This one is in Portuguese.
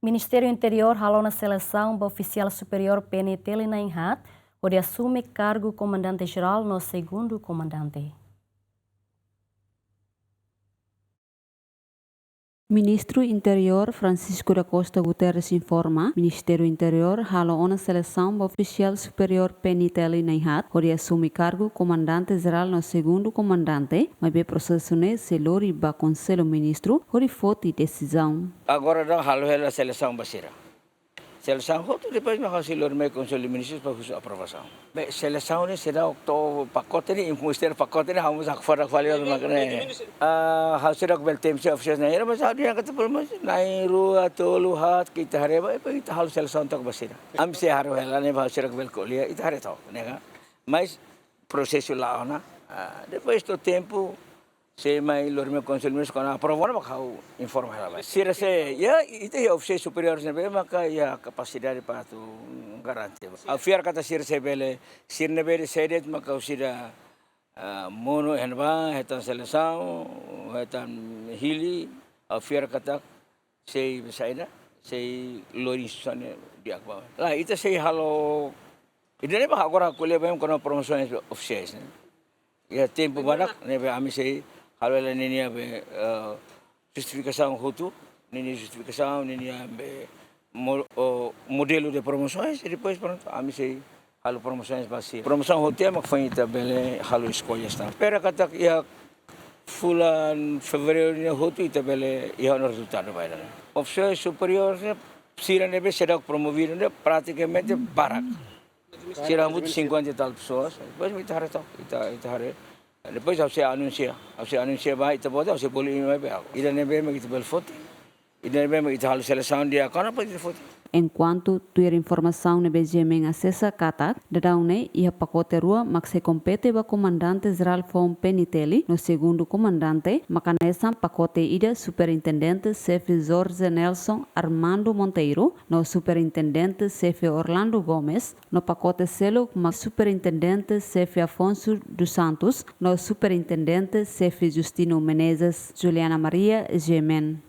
Ministério Interior halou na seleção do oficial superior PNT Linainhat, onde assume cargo comandante-geral no segundo comandante. Ministro Interior Francisco da Costa Guterres informa, Ministério Interior halou na seleção do oficial superior PNT Linainhat, onde assume cargo comandante-geral no segundo comandante, mas o processo ne se lori ba Conselho Ministro, onde foi decisão. Agora não halou a seleção basira. Seleção hotu depois makasilor may Conselho Ministro para a aprovação. Bem, seleção ne será o pacote ne, ministério pacote ne vamos a fora valeu do magre. Será que beltem se oficiais na era, mas dia kata por mas nai rua tolu hat kita hareba e kita halu seleção tak basira. Am se haru hela ne ba será que bel colia ita hare to, nega. Mas processo lá na depois do tempo se mai lor meu Conselho Ministro quando aprovou maka informa ela. Sira se ya itu ya oficial superior ne maka ya capacidade para tu garantir. A fiar kata sira se bele sir ne bele sedet maka usira mono enba hetan seleção hetan hili a fiar kata se besaida se lorisane diakba. Lah itu se halo idane ba agora colhe bem quando promoções oficiais né. Ya tempo badak ne ami se halo ela nenia be justificação hotu, nenia justificação, nenia be modelo de promoções e depois pronto, a mim sei halo promoções base. Promoção hotel mak feita bele halo escolha está. Espera kata ia fulan fevereiro ne hotu ita bele ia no resultado vai lá. Oficial superior ne sira nebe será promovido ne praticamente barak. Sira muito 50 e tal pessoas. Depois me tarre to, ita hare. Depois você anuncia vai ita boda você boleh mai be. Ida nebe me kita bel foto. Ida nebe me kita halo seleção dia kana pa ita foto. Enquanto tuir informação ne BGM acessa kata, dadaune ia pacote rua mak se compete ba comandante geral fom peniteli no segundo comandante, makanesa pacote ida superintendente chefe Jorge Nelson Armando Monteiro, no superintendente chefe Orlando Gomes, no pacote selo mak superintendente chefe Afonso dos Santos, no superintendente chefe Justino Menezes Juliana Maria Gemen.